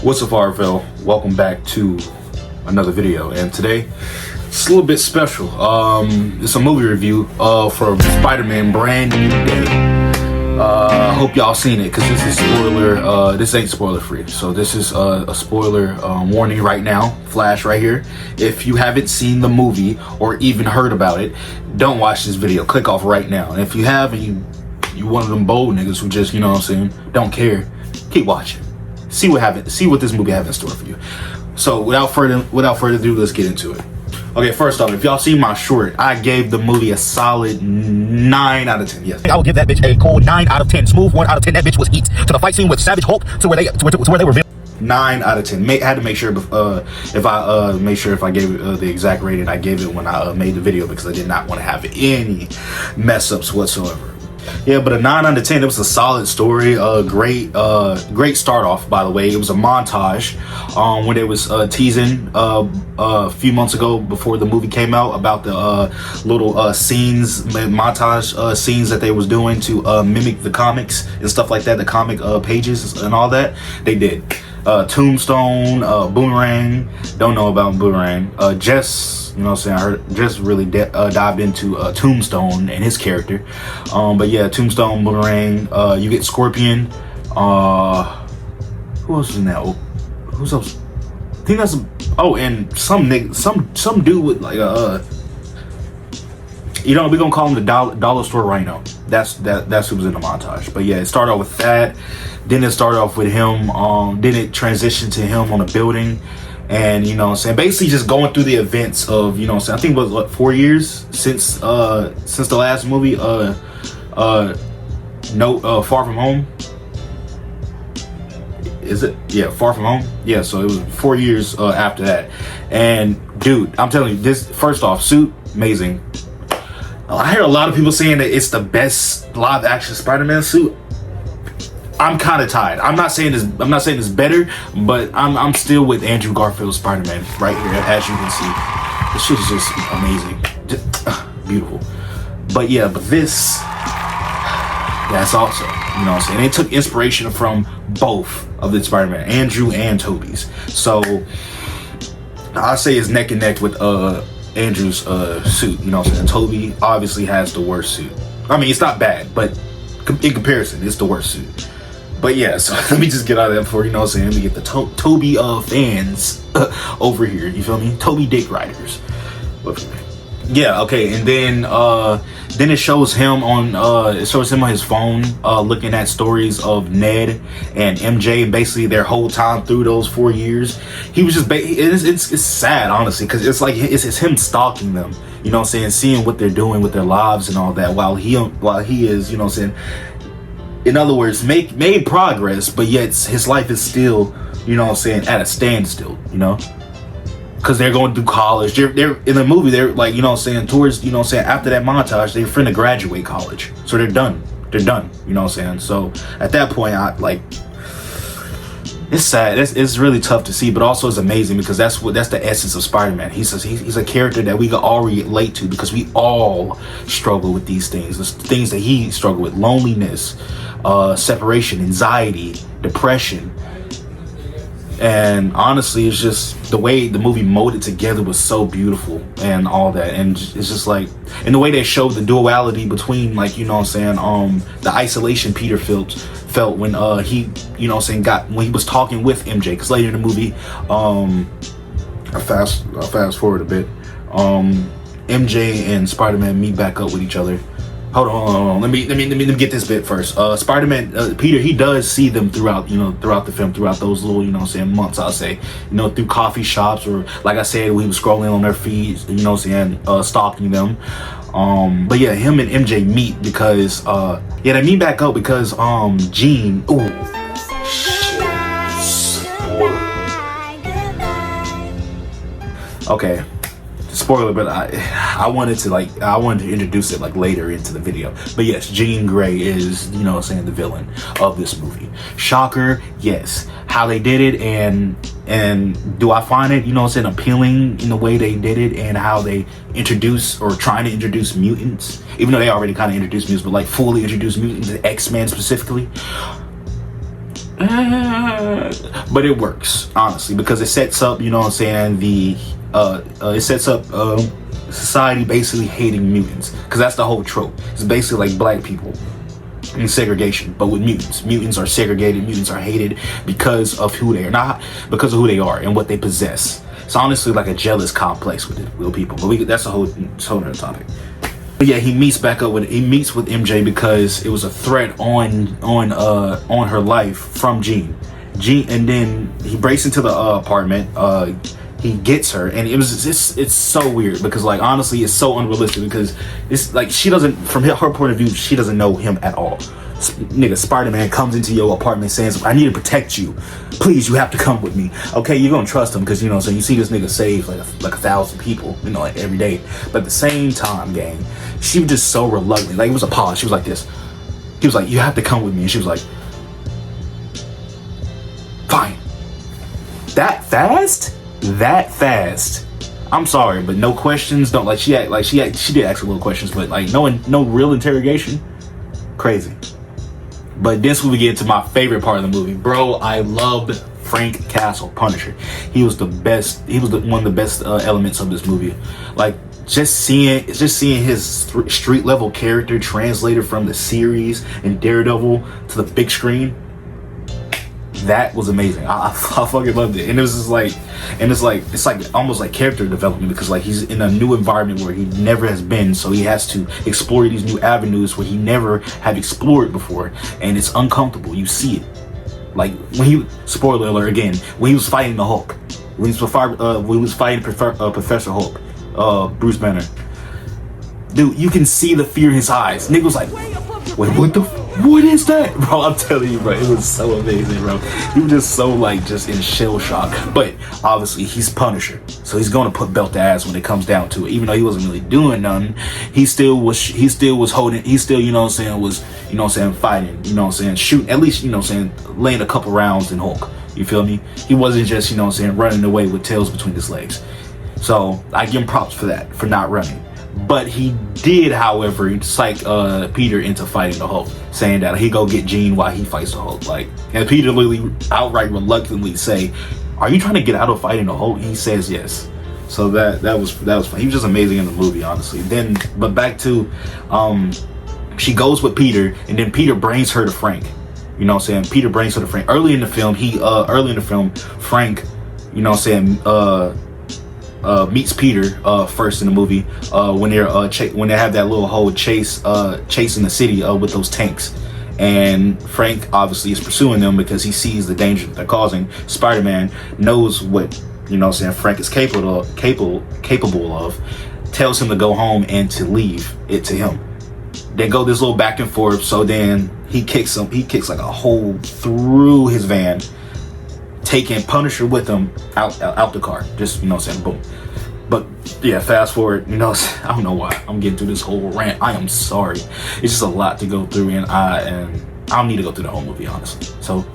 What's up, RFL? Welcome back to another video, and today it's a little bit special. It's a movie review for Spider-Man Brand New Day. Hope y'all seen it, because this is spoiler. This ain't spoiler free, so this is a spoiler warning right now. Flash right here. If you haven't seen the movie or even heard about it, don't watch this video. Click off right now. And if you have, and you one of them bold niggas who just, you know what I'm saying, don't care, keep watching. See what this movie have in store for you. So without further ado, let's get into it. Okay, first off, if y'all see my short, I gave the movie a solid 9 out of 10. Yes, I will give that bitch a cool 9 out of 10. Smooth 1 out of 10. That bitch was heat. To the fight scene with Savage Hulk, to where they were. 9 out of 10. Had to make sure if I gave it the exact rating I gave it when I made the video, because I did not want to have any mess ups whatsoever. Yeah, but a 9 out of 10. It was a solid story. Great start off, by the way. It was a montage when it was teasing a few months ago before the movie came out about the little montage scenes that they was doing to mimic the comics and stuff like that, the comic pages and all that. They did. Tombstone, Boomerang. Don't know about Boomerang. Jess, you know what I'm saying, I heard Jess really dived into Tombstone and his character. But yeah, Tombstone, Boomerang. You get Scorpion. Who else is in that? Who's else? I think that's and some dude with like you know, we're gonna call him the dollar store Rhino. That's who was in the montage. But yeah, it started off with that. Then it started off with him. Then it transitioned to him on a building, and you know what I'm saying, basically just going through the events of, you know what I'm saying, I think it was what, 4 years since the last movie, Far From Home. Is it? Yeah, Far From Home. Yeah, so it was 4 years after that. And dude, I'm telling you, this, first off, suit amazing. I hear a lot of people saying that it's the best live action Spider-Man suit. I'm kind of tired. I'm not saying it's better, but I'm still with Andrew Garfield's Spider-Man right here, as you can see. This shit is just amazing, just, beautiful. But yeah, but this, that's also, you know what I'm saying, they took inspiration from both of the Spider-Man, Andrew and Tobey's. So I say it's neck and neck with Andrew's suit. You know what I'm saying? Tobey obviously has the worst suit. I mean, it's not bad, but in comparison, it's the worst suit. But yeah, so let me just get out of that before, you know what I'm saying, let me get the Tobey fans over here, you feel me? Tobey dick riders. Yeah, okay, and then it shows him on his phone looking at stories of Ned and MJ, and basically their whole time through those 4 years. He was just it's sad, honestly, because it's like it's him stalking them, you know what I'm saying, seeing what they're doing with their lives and all that, while he is, you know what I'm saying, in other words, made progress, but yet his life is still, you know what I'm saying, at a standstill, you know? Because they're going through college. They're in the movie, they're like, you know what I'm saying, towards, you know what I'm saying, after that montage, they're finna graduate college. So they're done. They're done, you know what I'm saying? So at that point, it's sad. It's really tough to see, but also it's amazing, because that's the essence of Spider-Man. He's a character that we can all relate to, because we all struggle with these things. The things that he struggled with: loneliness, separation, anxiety, depression. And honestly, it's just the way the movie molded together was so beautiful and all that. And it's just like, in the way they showed the duality between, like, you know what I'm saying, the isolation Peter felt when he, you know what I'm saying, when he was talking with MJ. Because later in the movie, I fast forward a bit, MJ and Spider-Man meet back up with each other. Hold on. Let me get this bit first. Spider-Man, Peter, he does see them throughout the film, throughout those little, you know what I'm saying, months, I'll say, you know, through coffee shops, or like I said, we was scrolling on their feeds, you know what I'm saying, stalking them. But yeah, him and MJ meet because, they meet back up because, Jean, okay. Spoiler, but I wanted to introduce it like later into the video. But yes, Jean Grey is, you know what I'm saying, the villain of this movie. Shocker, yes. How they did it, and do I find it, you know what I'm saying, appealing in the way they did it, and how they introduce, or trying to introduce, mutants, even though they already kind of introduced mutants, but like fully introduce mutants, X-Men specifically. But it works, honestly, because it sets up, you know what I'm saying, it sets up society basically hating mutants, because that's the whole trope. It's basically like black people in segregation, but with mutants. Mutants are segregated, mutants are hated because of who they are, not because of who they are and what they possess. It's honestly like a jealous complex with people, but that's a whole other topic. But yeah, he meets with MJ because it was a threat on her life from Jean, and then he breaks into the apartment. He gets her, and it's so weird because, like, honestly, it's so unrealistic because it's like she doesn't, from her point of view, she doesn't know him at all. Nigga, Spider-Man comes into your apartment saying, I need to protect you. Please, you have to come with me. Okay, you're gonna trust him because, you know, so you see this nigga save like 1,000 people, you know, like every day. But at the same time, gang, she was just so reluctant. Like, it was a pause. She was like this. He was like, you have to come with me. And she was like, fine. That fast? I'm sorry, but no questions. Don't, like, she did ask a little questions, but like no real interrogation. Crazy. But this we get to my favorite part of the movie, bro. I loved Frank Castle, Punisher. He was the best. He was one of the best elements of this movie. Like, just seeing his street level character translated from the series and Daredevil to the big screen. That was amazing. I fucking loved it. And it was just like, it's like almost like character development, because like he's in a new environment where he never has been, so he has to explore these new avenues where he never have explored before, and it's uncomfortable. You see it. Like when he, spoiler alert again, when he was fighting the Hulk, when he was fighting Professor Hulk, Bruce Banner, dude, you can see the fear in his eyes. Nigga was like, wait, what is that? Bro, I'm telling you, bro, it was so amazing, bro. He was just so, like, just in shell shock. But obviously he's Punisher, so he's gonna put belt to ass when it comes down to it. Even though he wasn't really doing nothing, he still was holding, he still, you know what I'm saying, was, you know what I'm saying, fighting, you know what I'm saying, shooting, at least, you know what I'm saying, laying a couple rounds in Hulk. You feel me? He wasn't just, you know what I'm saying, running away with tails between his legs. So I give him props for that, for not running. But he did, however, psych Peter into fighting the Hulk, saying that he go get Jean while he fights the Hulk. Like, and Peter literally outright reluctantly say, "Are you trying to get out of fighting the Hulk?" He says yes. So that was fun. He was just amazing in the movie, honestly. Then, but back to, she goes with Peter, and then Peter brings her to Frank. You know what I'm saying? Peter brings her to Frank. Early in the film, Frank, you know what I'm saying, meets Peter first in the movie when they have that little whole chase in the city with those tanks, and Frank obviously is pursuing them because he sees the danger that they're causing. Spider-Man knows what, you know what I'm saying, Frank is capable of, tells him to go home and to leave it to him. They go this little back and forth, so then he kicks like a hole through his van, taking Punisher with him out the car. Just, you know what I'm saying, boom. But yeah, fast forward, you know, I don't know why I'm getting through this whole rant. I am sorry. It's just a lot to go through, and I don't need to go through the whole movie, honestly. So,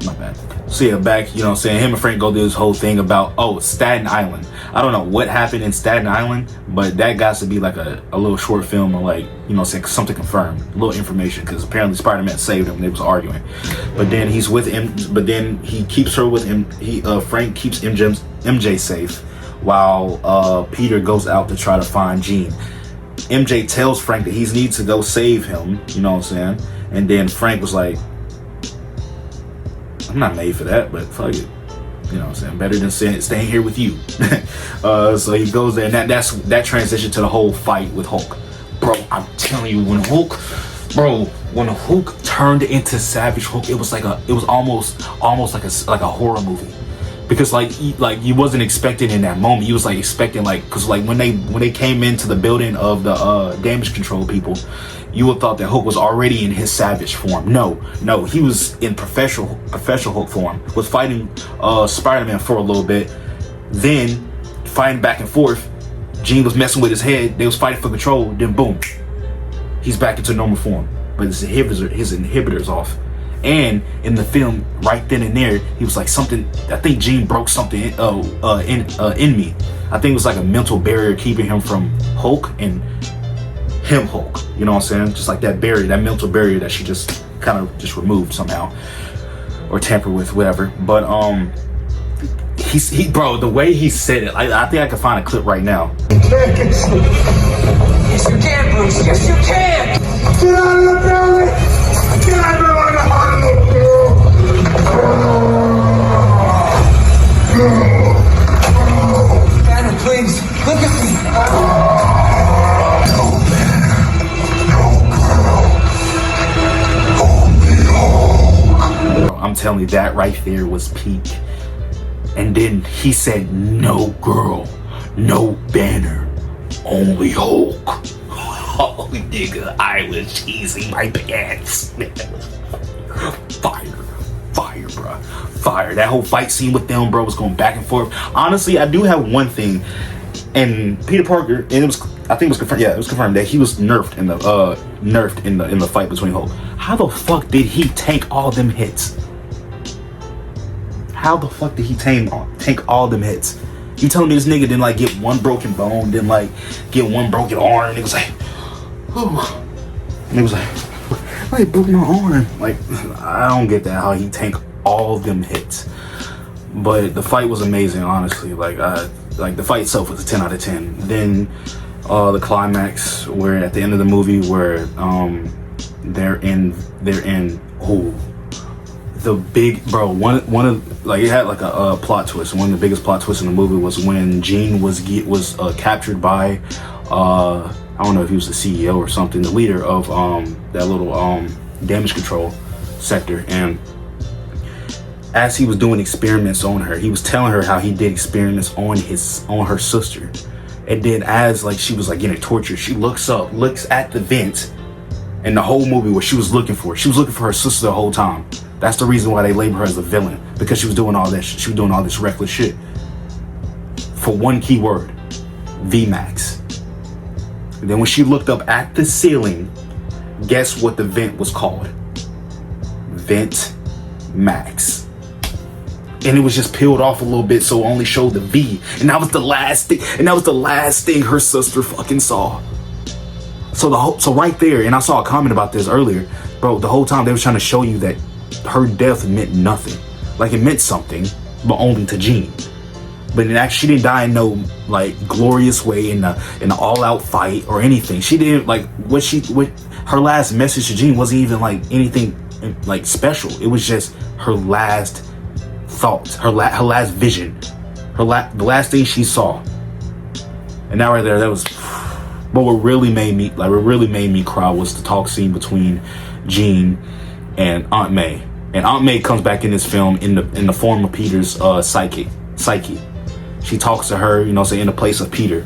my bad. So yeah, back, you know what I'm saying, him and Frank go through this whole thing about, Staten Island. I don't know what happened in Staten Island, but that got to be like a little short film, or like, you know, saying something confirmed, a little information, because apparently Spider-Man saved him and they was arguing. But then he's with him, but then he keeps her with him. Frank keeps MJ safe while Peter goes out to try to find Jean. MJ tells Frank that he needs to go save him, you know what I'm saying? And then Frank was like, I'm not made for that, but fuck it. You know what I'm saying? Better than staying here with you. So he goes there, and that transition to the whole fight with Hulk. Bro, I'm telling you, when Hulk turned into Savage Hulk, it was almost like a horror movie. Because like you wasn't expecting in that moment. You was like expecting, like, because like when they came into the building of the damage control people, you would thought that Hulk was already in his savage form. No, he was in professional Hulk form. Was fighting Spider-Man for a little bit, then fighting back and forth. Jean was messing with his head. They was fighting for control. Then boom, he's back into normal form. But his inhibitor's off. And in the film, right then and there, he was like, something. I think Jean broke something in me. I think it was like a mental barrier keeping him from Hulk and him Hulk. You know what I'm saying? Just like that barrier, that mental barrier that she just kind of just removed somehow. or tamper with, whatever. But bro, the way he said it, I think I can find a clip right now. Yes, you can, Bruce. Yes, you can. Get out of the building. Get out of the building. Banner, please, look at me. I'm telling you, that right there was peak. And then he said, no girl, no Banner, only Hulk. Oh, nigga, I was cheesing my pants. Fire, bro. Fire. That whole fight scene with them, bro, was going back and forth. Honestly, I do have one thing. And Peter Parker, and I think it was confirmed. Yeah, it was confirmed that he was nerfed in the fight between Hulk. How the fuck did he tank all them hits? How the fuck did he tank all them hits? You telling me this nigga didn't like get one broken bone, didn't like get one broken arm? It was like, oh, and it was like, I broke my arm. Like, I don't get that, how he tanked all them hits. But the fight was amazing, honestly. Like the fight itself was a 10 out of 10. Then the climax, where at the end of the movie, where they're in the big, bro, one of, like, it had like a plot twist. One of the biggest plot twists in the movie was when Jean was captured by I don't know if he was the CEO or something, the leader of that little damage control sector. And as he was doing experiments on her, he was telling her how he did experiments on her sister. And then as like she was like getting tortured, she looks at the vent, and the whole movie what she was looking for her sister the whole time. That's the reason why they label her as a villain, because she was doing all this. She was doing all this reckless shit for one key word: VMAX. And then when she looked up at the ceiling, guess what the vent was called? Vent Max. And it was just peeled off a little bit, so it only showed the V. And that was the last thing. And that was the last thing her sister fucking saw. So right there, and I saw a comment about this earlier, bro. The whole time they were trying to show you that her death meant nothing. Like, it meant something, but only to Jean. But in actually, she didn't die in no like glorious way in the all-out fight or anything. She didn't like what her last message to Jean wasn't even like anything like special. It was just her last thoughts, her last vision, the last thing she saw. And that right there, that was. But what really made me cry was the talk scene between Jean and Aunt May. And Aunt May comes back in this film in the form of Peter's psyche. She talks to her, you know, say in the place of Peter,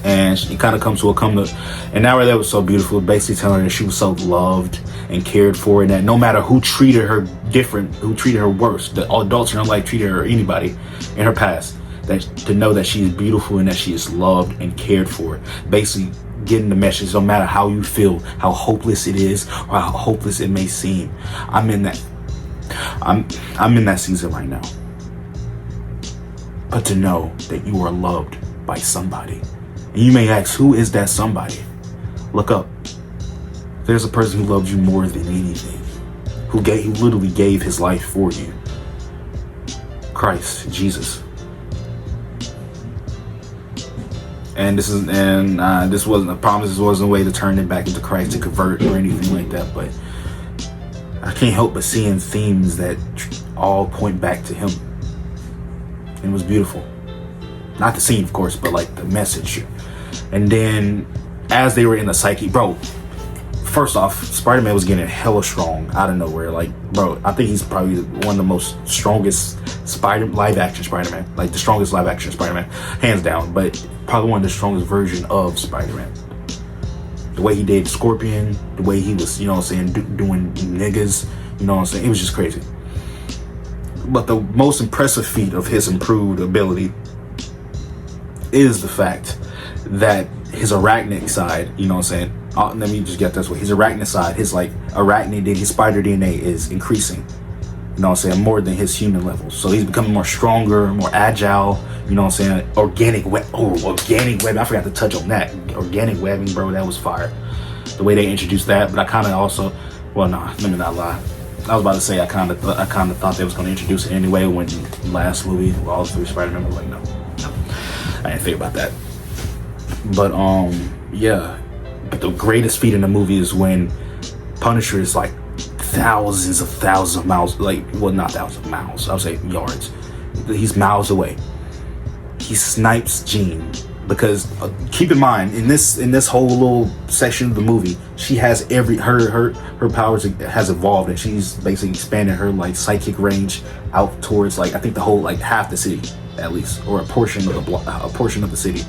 and she kind of comes to and that right there was so beautiful. Basically telling her that she was so loved and cared for, and that no matter who treated her different, who treated her worse, the adults in her life treated her or anybody in her past, that to know that she is beautiful and that she is loved and cared for. Basically getting the message, no matter how you feel, how hopeless it is or how hopeless it may seem. I'm in that season right now. But to know that you are loved by somebody. And you may ask, who is that somebody? Look up. There's a person who loved you more than anything, who literally gave his life for you. Christ, Jesus. And this wasn't a promise. This wasn't a way to turn it back into Christ, to convert or anything like that. But I can't help but seeing themes that all point back to him. And it was beautiful. Not the scene, of course, but like the message. And then as they were in the psyche, bro, first off, Spider-Man was getting hella strong out of nowhere. Like, bro, I think he's probably one of the most strongest live action Spider-Man. Like the strongest live action Spider-Man, hands down. But probably one of the strongest version of Spider-Man. The way he did Scorpion, the way he was, you know what I'm saying, doing niggas, you know what I'm saying, it was just crazy. But the most impressive feat of his improved ability is the fact that his arachnid side, you know what I'm saying, let me just get this way, his arachnid side, his like arachnid, his spider DNA is increasing, you know what I'm saying, more than his human levels. So he's becoming more stronger, more agile, you know what I'm saying, organic webbing, I forgot to touch on that, organic webbing, bro, that was fire. The way they introduced that, but I kind of also, well, nah, let me not lie. I was about to say I kind of thought they was going to introduce it anyway when last movie, all 3 Spider-Man, was like, no, I didn't think about that. But yeah, but the greatest feat in the movie is when Punisher is like thousands of miles, like, well, not thousands of miles, I'll say yards. He's miles away. He snipes Jean. Because keep in mind, in this whole little section of the movie, she has her powers has evolved, and she's basically expanded her like psychic range out towards like I think the whole like half the city at least, or a portion of the city,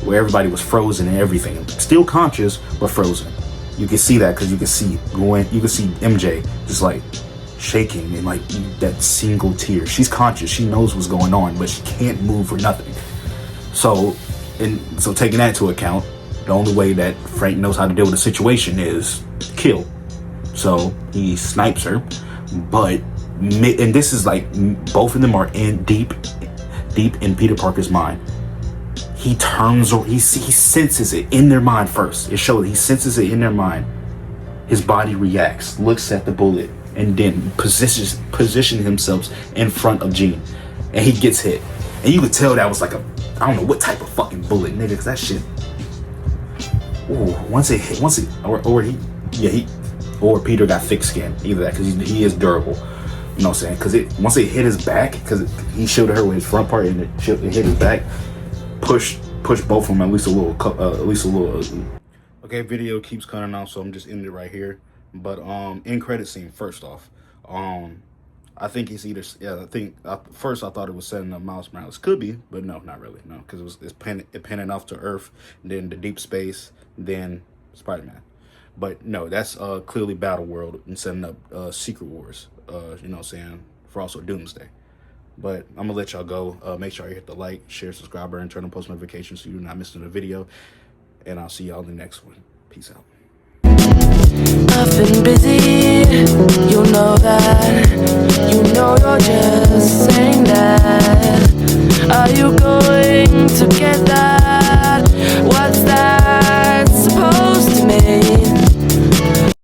where everybody was frozen and everything, still conscious but frozen. You can see that because you can see MJ just like shaking and like that single tear. She's conscious, she knows what's going on, but she can't move or nothing. So taking that into account, the only way that Frank knows how to deal with the situation is kill. So he snipes her, and this is like both of them are in deep in Peter Parker's mind. He turns, or he senses it in their mind first. It shows he senses it in their mind. His body reacts, looks at the bullet, and then position himself in front of Jean, and he gets hit. And you could tell that was like I don't know what type of fucking bullet, nigga, because that shit. Or Peter got thick skin, either that, because he is durable. You know what I'm saying? Because once it hit his back, because he shielded her with his front part and it hit his back, push both of them at least a little. Okay, video keeps cutting out, so I'm just ending it right here. But end credit scene first off. I think it's either, yeah, I think, first I thought it was setting up Miles Morales. Could be, but no, not really, no, because it's panning off to Earth, then the deep space, then Spider-Man. But no, that's clearly Battle World and setting up Secret Wars, you know what I'm saying, for also Doomsday. But I'm going to let y'all go. Make sure you hit the like, share, subscribe, and turn on post notifications so you do not miss another video. And I'll see y'all in the next one. Peace out. I've been busy.